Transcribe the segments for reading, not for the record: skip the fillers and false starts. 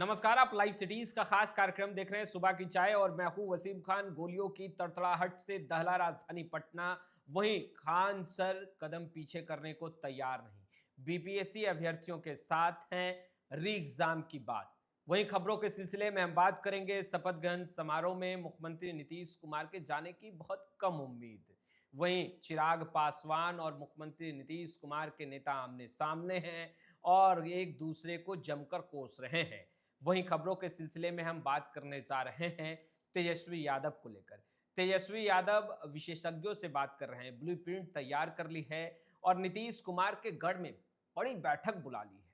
नमस्कार, आप live cities का खास कार्यक्रम देख रहे हैं सुबह की चाय और मैं हूं वसीम खान। गोलियों की तड़तड़ाहट से दहला राजधानी पटना। वहीं खान सर कदम पीछे करने को तैयार नहीं। बीपीएससी अभ्यर्थियों के साथ हैं री एग्जाम की बात। वहीं खबरों के सिलसिले में हम बात करेंगे शपथ ग्रहण समारोह में मुख्यमंत्री नीतीश कुमार के जाने की बहुत कम उम्मीद। वहीं चिराग पासवान और मुख्यमंत्री नीतीश कुमार के नेता आमने सामने हैं और एक दूसरे को जमकर कोस रहे हैं। वहीं खबरों के सिलसिले में हम बात करने जा रहे हैं तेजस्वी यादव को लेकर। तेजस्वी यादव विशेषज्ञों से बात कर रहे हैं, ब्लूप्रिंट तैयार कर ली है और नीतीश कुमार के गढ़ में बड़ी बैठक बुला ली है।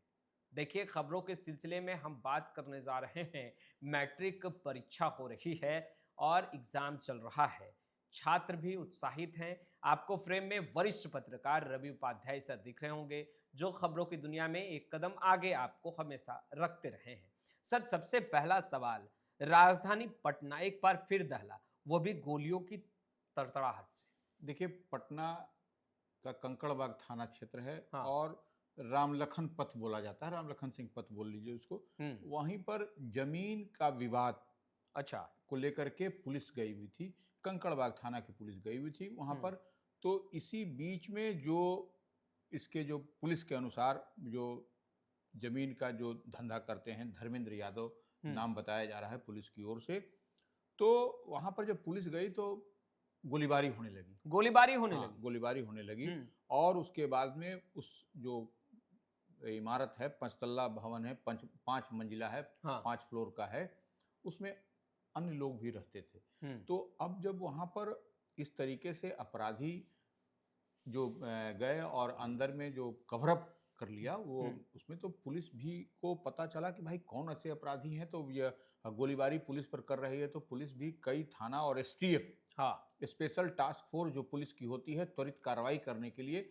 देखिए, खबरों के सिलसिले में हम बात करने जा रहे हैं। मैट्रिक परीक्षा हो रही है और एग्जाम चल रहा है। छात्र भी उत्साहित हैं। आपको फ्रेम में वरिष्ठ पत्रकार रवि उपाध्याय सर दिख रहे होंगे, जो खबरों की दुनिया में एक कदम आगे आपको हमेशा रखते रहे हैं। सर, सबसे पहला सवाल, राजधानी पटना एक बार फिर दहला, वो भी गोलियों की तड़तड़ाहट से। देखिए, पटना का कंकड़बाग थाना क्षेत्र है हाँ। और रामलखन पथ बोला जाता है, रामलखन सिंह पथ बोल लीजिए उसको। वहीं पर जमीन का विवाद अच्छा। को लेकर के पुलिस गई हुई थी, कंकड़बाग थाना की पुलिस गई हुई थी वहाँ पर। तो इसी बीच में जो इसके जो पुलिस के अनुसार जो जमीन का जो धंधा करते हैं धर्मेंद्र यादव नाम बताया जा रहा है पुलिस की ओर से। तो वहाँ पर जब पुलिस गई तो गोलीबारी होने लगी। गोलीबारी होने हाँ, लगी। गोलीबारी होने लगी। और उसके बाद में उस जो इमारत है, पांचतल्ला भवन है, 5 मंजिला है, हाँ। 5 फ्लोर का है, उसमें अन्य लोग भी रहते थे। तो अब जब वहाँ पर इस तरीके से अपराधी जो गए और अंदर में जो कवरअप कर लिया, वो उसमें तो पुलिस भी को पता चला कि भाई कौन ऐसे अपराधी हैं। तो ये गोलीबारी पुलिस पर कर रही है, तो पुलिस भी कई थाना और एसटीएफ, हाँ। स्पेशल टास्क फोर्स जो पुलिस की होती है त्वरित कार्रवाई करने के लिए,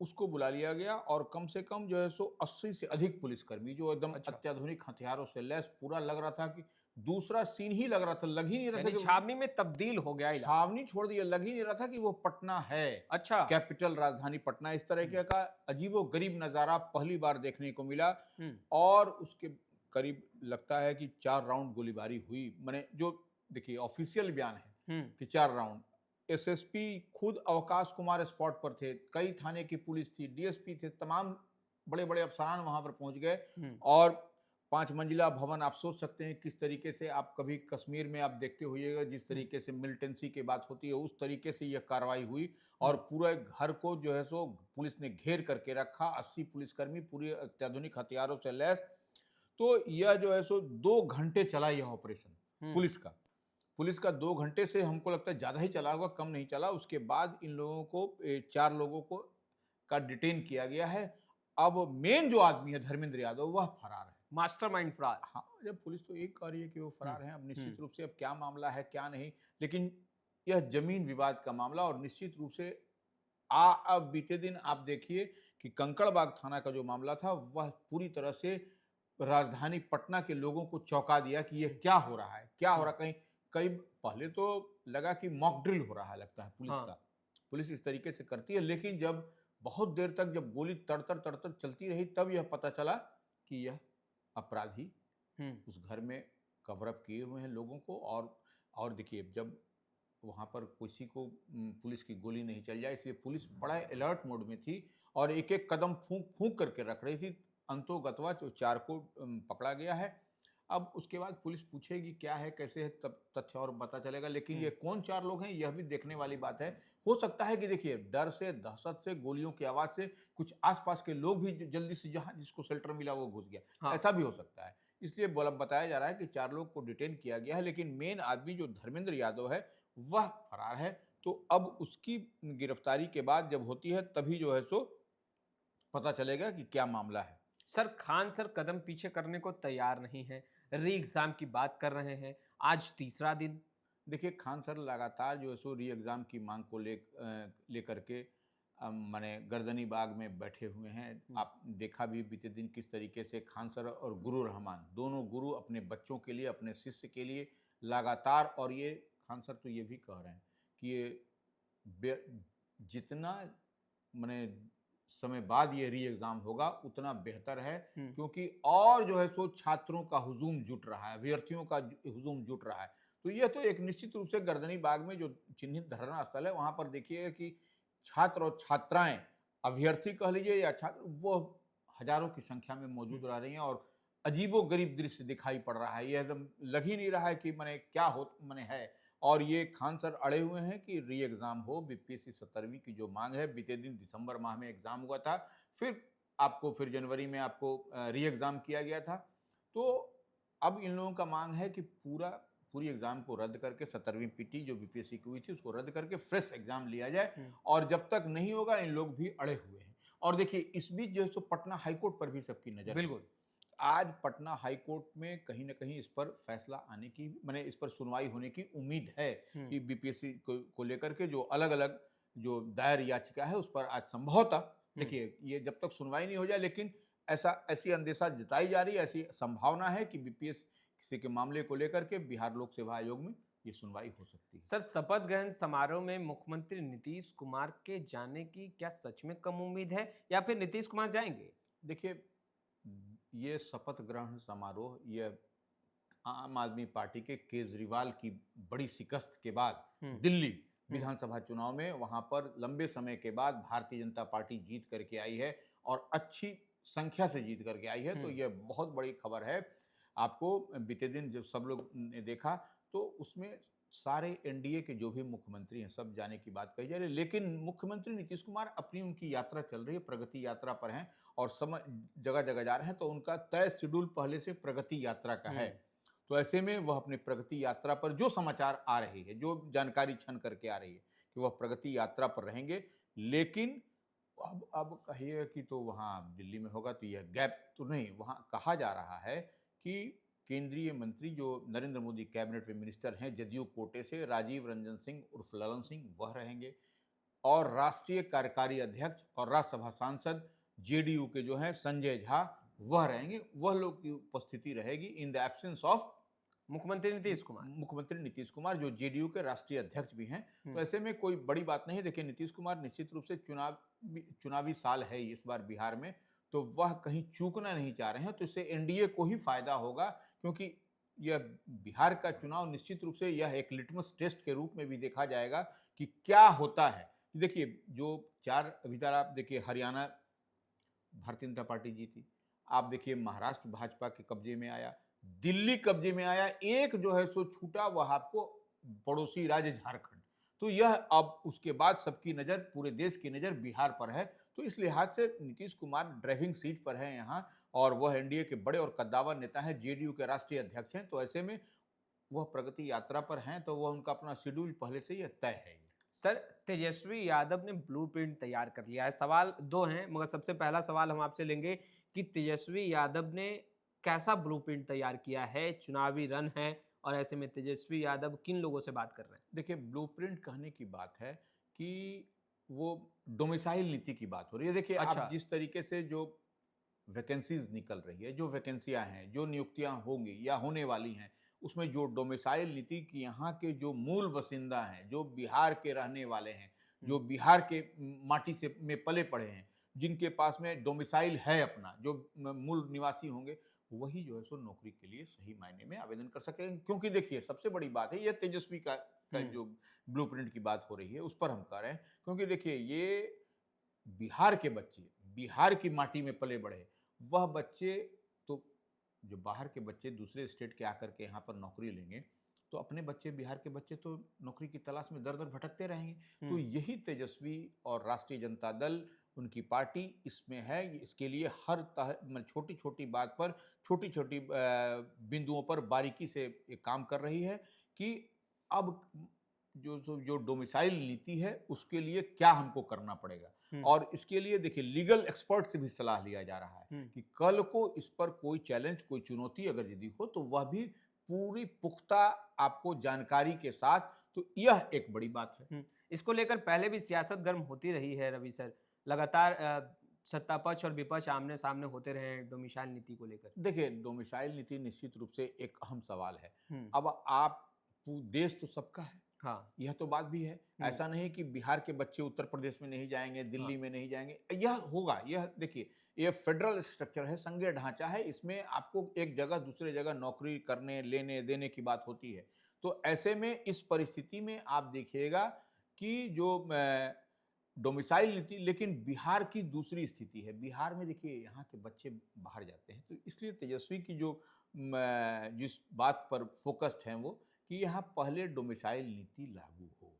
उसको बुला लिया गया। और कम से कम जो है सो 80 से अधिक पुलिसकर्मी जो एकदम अच्छा। अत्याधुनिक हथियारों से लैस, पूरा लग रहा था कि दूसरा सीन ही लग रहा था, लग ही नहीं रहा था यानी कि छावनी में तब्दील हो गया इलाका। छावनी छोड़ दिया, लग ही नहीं रहा था कि वो पटना है, अच्छा। कैपिटल राजधानी पटना। इस तरह का अजीबो गरीब नजारा पहली बार देखने को मिला। हम्म। और उसके करीब लगता है कि 4 राउंड गोलीबारी हुई। मैंने जो देखिए ऑफिशियल बयान है कि 4 राउंड। एसएसपी खुद अवकाश कुमार स्पॉट पर थे, कई थाने की पुलिस थी, डीएसपी थे, तमाम बड़े बड़े अफसरान वहां पर पहुंच गए। और 5 मंजिला भवन, आप सोच सकते हैं किस तरीके से, आप कभी कश्मीर में आप देखते होइएगा जिस तरीके से मिलिटेंसी की बात होती है, उस तरीके से यह कार्रवाई हुई। और पूरे घर को जो है सो पुलिस ने घेर करके रखा, 80 पुलिसकर्मी पूरे अत्याधुनिक हथियारों से लैस। तो यह जो है सो 2 घंटे चला यह ऑपरेशन पुलिस का 2 घंटे से हमको लगता है ज्यादा ही चला होगा, कम नहीं चला। उसके बाद इन लोगों को 4 लोगों को का डिटेन किया गया है। अब मेन जो आदमी है धर्मेंद्र यादव, वह फरार है। मास्टरमाइंड फरार। हाँ, जब पुलिस तो एक कह रही है कि वो फरार है, अब निश्चित रूप से अब क्या मामला है क्या नहीं, लेकिन यह जमीन विवाद का मामला। और निश्चित रूप से अब बीते दिन आप देखिए कि कंकड़बाग थाना का जो मामला था वह पूरी तरह से राजधानी पटना के लोगों को चौंका दिया कि यह क्या हो रहा है, क्या हो रहा है। कहीं कई पहले तो लगा कि मॉक ड्रिल हो रहा है, लगता है पुलिस का, पुलिस इस तरीके से करती है। लेकिन जब बहुत देर तक जब गोली तड़तर तड़तर चलती रही, तब यह पता चला कि यह अपराधी उस घर में कवरअप किए हुए हैं लोगों को। और देखिए, जब वहाँ पर किसी को पुलिस की गोली नहीं चल जाए, इसलिए पुलिस बड़ा अलर्ट मोड में थी और एक एक कदम फूंक फूंक करके रख रही थी। अंतोगत्वा जो 4 को पकड़ा गया है। अब उसके बाद पुलिस पूछेगी क्या है कैसे है, तब तथ्य और पता चलेगा। लेकिन ये कौन 4 लोग हैं, यह भी देखने वाली बात है। हो सकता है कि देखिए, डर से, दहशत से, गोलियों की आवाज से कुछ आसपास के लोग भी जल्दी से जहां जिसको शेल्टर मिला वो घुस गया, ऐसा भी हो सकता है। इसलिए बताया जा रहा है कि 4 लोग को डिटेन किया गया है। लेकिन मेन आदमी जो धर्मेंद्र यादव है वह फरार है। तो अब उसकी गिरफ्तारी के बाद जब होती है, तभी जो है सो पता चलेगा कि क्या मामला है। सर, खान सर कदम पीछे करने को तैयार नहीं है, री एग्जाम की बात कर रहे हैं, आज तीसरा दिन। देखिए, खान सर लगातार जो है सो री एग्ज़ाम की मांग को लेकर के माने गर्दनी बाग में बैठे हुए हैं। आप देखा भी बीते दिन किस तरीके से खान सर और गुरु रहमान, दोनों गुरु अपने बच्चों के लिए, अपने शिष्य के लिए लगातार। और ये खान सर तो ये भी कह रहे हैं कि ये जितना माने समय बाद ये री एग्जाम होगा उतना बेहतर है, हम्म। क्योंकि और जो है सो छात्रों का हुजूम जुट रहा है, अभ्यर्थियों का हुजूम जुट रहा है। तो यह तो एक निश्चित रूप से गर्दनी बाग में जो चिन्हित धरना स्थल है वहां पर देखिए कि छात्र और छात्राएं, अभ्यर्थी कह लीजिए या छात्र, वो हजारों की संख्या में मौजूद रह रही हैं और अजीबो गरीब दृश्य दिखाई पड़ रहा है। ये एकदम लग ही नहीं रहा है कि मने क्या हो मने है। और ये खान सर अड़े हुए हैं कि री एग्जाम हो। बीपीएससी 17वीं की जो मांग है, बीते दिन दिसंबर माह में एग्जाम हुआ था, फिर जनवरी में आपको री एग्जाम किया गया था। तो अब इन लोगों का मांग है कि पूरी एग्जाम को रद्द करके 17वीं पीटी जो बीपीएससी की हुई थी उसको रद्द करके फ्रेश एग्जाम लिया जाए। और जब तक नहीं होगा इन लोग भी अड़े हुए हैं। और देखिए इस बीच जो है सो पटना हाईकोर्ट पर भी सबकी नजर है। बिल्कुल। आज पटना हाईकोर्ट में कहीं न कहीं इस पर फैसला आने की, माने इस पर सुनवाई होने की उम्मीद है कि बीपीएससी को लेकर के जो अलग-अलग जो दायर याचिका है उस पर आज संभवतः, देखिए ये जब तक सुनवाई नहीं हो जाए, लेकिन ऐसी अंदेशा जताई जा रही है, ऐसी संभावना है कि बीपीएससी के मामले को लेकर के बिहार लोक सेवा आयोग में ये सुनवाई हो सकती है। सर, शपथ ग्रहण समारोह में मुख्यमंत्री नीतीश कुमार के जाने की क्या सच में कम उम्मीद है या फिर नीतीश कुमार जाएंगे? देखिए, ये शपथ ग्रहण समारोह ये आम आदमी पार्टी के केजरीवाल की बड़ी शिकस्त के बाद दिल्ली विधानसभा चुनाव में वहां पर लंबे समय के बाद भारतीय जनता पार्टी जीत करके आई है और अच्छी संख्या से जीत करके आई है। तो यह बहुत बड़ी खबर है। आपको बीते दिन जो सब लोग ने देखा तो उसमें सारे एनडीए के जो भी मुख्यमंत्री हैं सब जाने की बात कही जा रही है, लेकिन मुख्यमंत्री नीतीश कुमार अपनी उनकी यात्रा चल रही है, प्रगति यात्रा पर हैं और समय जगह जगह जा रहे हैं। तो उनका तय शेड्यूल पहले से प्रगति यात्रा का है। तो ऐसे में वह अपनी प्रगति यात्रा पर जो समाचार आ रही है, जो जानकारी छन करके आ रही है कि वह प्रगति यात्रा पर रहेंगे, लेकिन अब कहिए कि तो वहाँ दिल्ली में होगा तो यह गैप तो नहीं। वहाँ कहा जा रहा है कि केंद्रीय मंत्री जो नरेंद्र मोदी कैबिनेट में मिनिस्टर हैं जदयू कोटे से, राजीव रंजन सिंह उर्फ ललन सिंह, वह रहेंगे। और राष्ट्रीय कार्यकारी अध्यक्ष और राज्यसभा सांसद जेडीयू के जो हैं संजय झा, वह रहेंगे। वह लोग की उपस्थिति रहेगी इन द एब्सेंस ऑफ मुख्यमंत्री नीतीश कुमार जो जेडीयू के राष्ट्रीय अध्यक्ष भी हैं। तो ऐसे में कोई बड़ी बात नहीं है। देखिए नीतीश कुमार निश्चित रूप से चुनावी साल है इस बार बिहार में, तो वह कहीं चूकना नहीं चाह रहे हैं। तो इससे एनडीए को ही फायदा होगा, क्योंकि यह बिहार का चुनाव निश्चित रूप से यह एक लिटमस टेस्ट के रूप में भी देखा जाएगा कि क्या होता है। देखिए जो अभी तक आप देखिए, हरियाणा भारतीय जनता पार्टी जीती, आप देखिए महाराष्ट्र भाजपा के कब्जे में आया, दिल्ली कब्जे में आया, एक जो है सो छूटा वह आपको पड़ोसी राज्य झारखंड। तो यह अब उसके बाद सबकी नजर, पूरे देश की नजर बिहार पर है। तो इस लिहाज से नीतीश कुमार ड्राइविंग सीट पर है यहाँ, और वह एनडीए के बड़े और कद्दावर नेता हैं, जेडीयू के राष्ट्रीय अध्यक्ष हैं। तो ऐसे में वह प्रगति यात्रा पर हैं, तो वह उनका अपना शेड्यूल पहले से ही तय है। सर, तेजस्वी यादव ने ब्लूप्रिंट तैयार कर लिया है। सवाल दो हैं, मगर सबसे पहला सवाल हम आपसे लेंगे कि तेजस्वी यादव ने कैसा ब्लूप्रिंट तैयार किया है? चुनावी रन है और ऐसे में तेजस्वी यादव किन लोगों से बात कर रहे हैं? देखिए ब्लूप्रिंट कहने की बात है कि वो डोमिसाइल नीति की बात हो रही है। देखिए अच्छा। आप जिस तरीके से जो वैकेंसीज निकल रही है, जो वैकेंसियां हैं, जो नियुक्तियां होंगी या होने वाली हैं, उसमें जो डोमिसाइल नीति की यहाँ के जो मूल वसिंदा हैं, जो बिहार के रहने वाले हैं, जो बिहार के माटी से में पले पड़े हैं, जिनके पास में डोमिसाइल है अपना, जो मूल निवासी होंगे, वही जो है सो नौकरी के लिए सही मायने में आवेदन कर सके। क्योंकि देखिए सबसे बड़ी बात है, यह तेजस्वी का जो ब्लूप्रिंट की बात हो रही है उस पर हम कर रहे हैं। क्योंकि देखिए ये बिहार के बच्चे, बिहार की माटी में पले बढ़े, वह बच्चे तो जो बाहर के बच्चे दूसरे स्टेट के आकर के यहाँ पर नौकरी लेंगे, तो अपने बच्चे, बिहार के बच्चे तो नौकरी की तलाश में दर दर भटकते रहेंगे। तो यही तेजस्वी और राष्ट्रीय जनता दल, उनकी पार्टी इसमें है। इसके लिए हर छोटी छोटी बात पर, छोटी छोटी बिंदुओं पर बारीकी से काम कर रही है कि अब जो डोमिसाइल नीति है उसके लिए क्या हमको करना पड़ेगा। और इसके लिए देखिए लीगल एक्सपर्ट से भी सलाह लिया जा रहा है कि कल को इस पर कोई चैलेंज, कोई चुनौती अगर यदि हो तो वह भी पूरी पुख्ता आपको जानकारी के साथ। तो यह एक बड़ी बात है। इसको लेकर पहले भी सियासत गर्म होती रही है रवि सर, लगातार सत्ता पक्ष और विपक्ष आमने सामने होते रहे हैं डोमिसाइल नीति को लेकर। देखिए डोमिसाइल नीति निश्चित रूप से एक अहम सवाल है। अब आप देश तो सबका है, हाँ। यह तो बात भी है। ऐसा नहीं कि बिहार के बच्चे उत्तर प्रदेश में नहीं जाएंगे, दिल्ली में नहीं जाएंगे, यह होगा। यह देखिए, यह फेडरल स्ट्रक्चर है, संघीय ढांचा है, इसमें आपको एक जगह दूसरे जगह नौकरी करने लेने देने की बात होती है। तो ऐसे में इस परिस्थिति में आप देखिएगा कि जो डोमिसाइल नीति, लेकिन बिहार की दूसरी स्थिति है। बिहार में देखिए यहाँ के बच्चे बाहर जाते हैं, तो इसलिए तेजस्वी की जो जिस बात पर फोकस्ड हैं वो, कि यहाँ पहले डोमिसाइल नीति लागू हो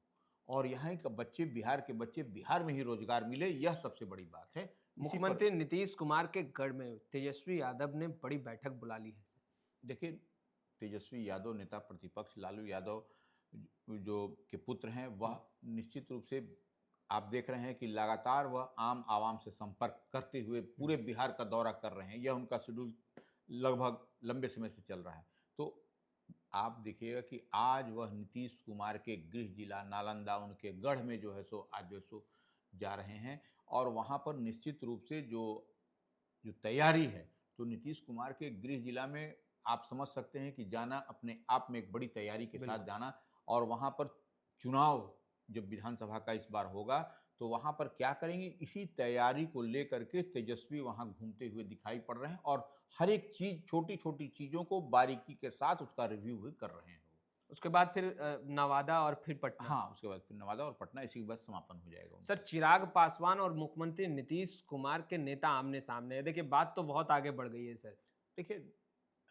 और यहाँ के बच्चे, बिहार के बच्चे बिहार में ही रोजगार मिले, यह सबसे बड़ी बात है। इसी पर मुख्यमंत्री नीतीश कुमार के गढ़ में तेजस्वी यादव ने बड़ी बैठक बुला ली है सर। देखिए, तेजस्वी यादव नेता प्रतिपक्ष लालू यादव जो के पुत्र हैं, वह निश्चित रूप से आप देख रहे हैं कि लगातार वह आम आवाम से संपर्क करते हुए पूरे बिहार का दौरा कर रहे हैं। यह उनका शेड्यूल लगभग लंबे समय से चल रहा है। तो आप देखिएगा कि आज वह नीतीश कुमार के गृह जिला नालंदा, उनके गढ़ में जो है सो आज जो सो जा रहे हैं और वहाँ पर निश्चित रूप से जो जो तैयारी है, तो नीतीश कुमार के गृह जिला में आप समझ सकते हैं कि जाना अपने आप में एक बड़ी तैयारी के साथ जाना, और वहाँ पर चुनाव जब विधानसभा का इस बार होगा तो वहाँ पर क्या करेंगे, इसी तैयारी को लेकर के तेजस्वी वहाँ घूमते हुए दिखाई पड़ रहे हैं और हर एक चीज, छोटी छोटी चीजों को बारीकी के साथ उसका रिव्यू भी कर रहे हैं। उसके बाद फिर नवादा और फिर पटना। हाँ, उसके बाद फिर नवादा और पटना, इसी के बाद समापन हो जाएगा उनका। सर, चिराग पासवान और मुख्यमंत्री नीतीश कुमार के नेता आमने सामने है। देखिए, बात तो बहुत आगे बढ़ गई है सर। देखिए,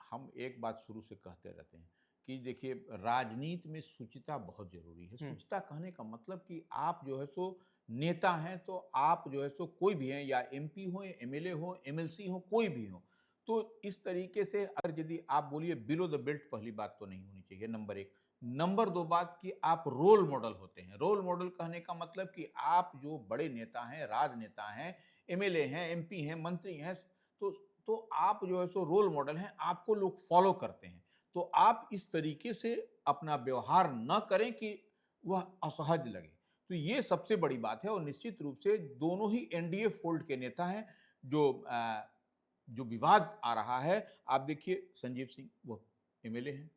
हम एक बात शुरू से कहते रहते हैं कि देखिए, राजनीति में शुचिता बहुत जरूरी है। शुचिता कहने का मतलब कि आप जो है सो नेता हैं, तो आप जो है सो कोई भी हैं, या एमपी हो, या एमएलए हो, एमएलसी हो, कोई भी हो, तो इस तरीके से अगर यदि आप बोलिए बिलो द बेल्ट, पहली बात तो नहीं होनी चाहिए, नंबर एक। नंबर दो बात कि आप रोल मॉडल होते हैं। रोल मॉडल कहने का मतलब कि आप जो बड़े नेता हैं, राजनेता हैं, एमएलए हैं, एमपी हैं, मंत्री हैं, तो आप जो है सो रोल मॉडल हैं, आपको लोग फॉलो करते हैं। तो आप इस तरीके से अपना व्यवहार न करें कि वह असहज लगे। तो ये सबसे बड़ी बात है और निश्चित रूप से दोनों ही एनडीए फोल्ड के नेता हैं। जो विवाद आ रहा है, आप देखिए संजीव सिंह वो एमएलए हैं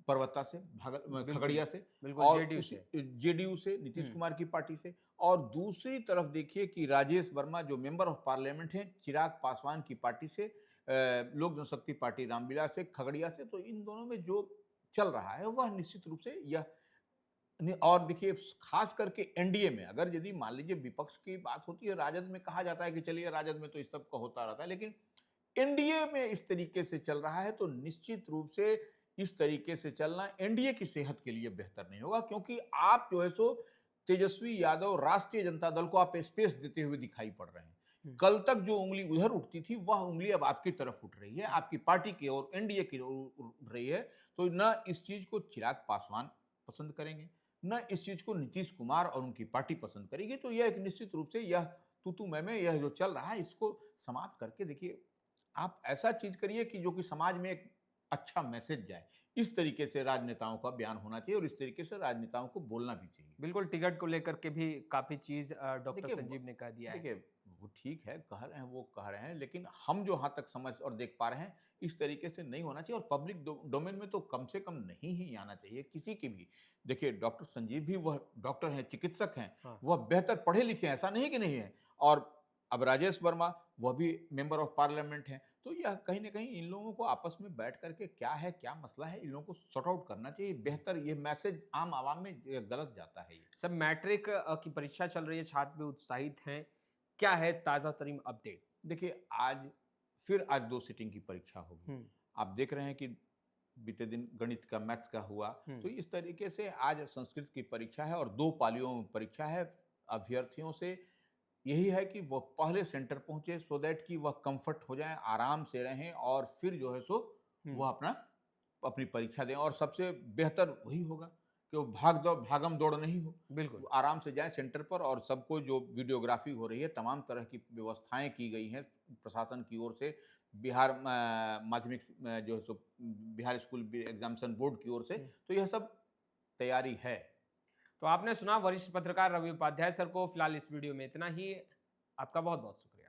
परवत्ता से, खगड़िया से, और जेडीयू से, नीतीश कुमार की पार्टी से, और दूसरी तरफ देखिए कि राजेश वर्मा जो मेंबर ऑफ पार्लियामेंट हैं चिराग पासवान की पार्टी से, लोक जनशक्ति पार्टी रामविलास से, खगड़िया से। तो इन दोनों में जो चल रहा है वह निश्चित रूप से यह, और देखिए खास करके एनडीए में अगर यदि मान लीजिए विपक्ष की बात होती है, राजद में कहा जाता है कि चलिए राजद में तो इस सब का होता रहता है, लेकिन एनडीए में इस तरीके से चल रहा है तो निश्चित रूप से इस तरीके से चलना एनडीए की सेहत के लिए बेहतर नहीं होगा, क्योंकि आप जो है सो तेजस्वी यादव राष्ट्रीय जनता दल को आप स्पेस देते हुए दिखाई पड़ रहे हैं। कल तक जो उंगली उधर उठती थी वह उंगली अब आपकी तरफ उठ रही है, आपकी पार्टी की ओर, एनडीए की ओर उठ रही है। तो न इस चीज को चिराग पासवान पसंद करेंगे, न इस चीज को नीतीश कुमार और उनकी पार्टी पसंद करेगी। तो यह एक निश्चित रूप से यह तू मैं यह जो चल रहा है इसको समाप्त करके देखिए, आप ऐसा चीज करिए कि जो कि समाज में एक अच्छा मैसेज जाए। इस तरीके से राजनेताओं का बयान होना चाहिए और इस तरीके से राजनेताओं को बोलना भी चाहिए। बिल्कुल, टिकट को लेकर के भी काफी चीज डॉक्टर संजीव ने कह दिया है। देखिए, वो ठीक है, कह रहे हैं, वो कह रहे हैं, लेकिन हम जो यहाँ तक समझ और देख पा रहे हैं इस तरीके से नहीं होना चाहिए और पब्लिक डोमेन में तो कम से कम नहीं ही आना चाहिए किसी की भी। देखिए, डॉक्टर संजीव भी वह डॉक्टर हैं, चिकित्सक हैं, वह बेहतर पढ़े लिखे हैं, ऐसा नहीं कि नहीं है। और अब राजेश वर्मा वह भी मेंबर ऑफ पार्लियामेंट हैं। तो यह कहीं ना कहीं इन लोगों को आपस में बैठ करके क्या है, क्या मसला है, इन लोगों को सॉर्ट आउट करना चाहिए बेहतर। ये मैसेज आम आवाम में गलत जाता है। ये सब मैट्रिक की परीक्षा चल रही है, छात्र भी उत्साहित हैं, क्या है ताजा तरीन अपडेट? देखिए, आज 2 सिटिंग की परीक्षा होगी। आप देख रहे हैं कि बीते दिन गणित का, मैथ्स का हुआ, तो इस तरीके से आज संस्कृत की परीक्षा है और 2 पालियों में परीक्षा है। अभ्यर्थियों से यही है कि वह पहले सेंटर पहुंचे, सो दैट कि वह कंफर्ट हो जाएं, आराम से रहें और फिर जो है सो वह अपनी परीक्षा दें। और सबसे बेहतर वही होगा कि वो भागम दौड़ नहीं हो, बिल्कुल आराम से जाएं सेंटर पर। और सबको जो वीडियोग्राफी हो रही है, तमाम तरह की व्यवस्थाएं की गई हैं प्रशासन की ओर से, बिहार माध्यमिक जो है सो बिहार स्कूल एग्जामिनेशन बोर्ड की ओर से। तो यह सब तैयारी है। तो आपने सुना वरिष्ठ पत्रकार रवि उपाध्याय सर को। फिलहाल इस वीडियो में इतना ही। आपका बहुत बहुत शुक्रिया।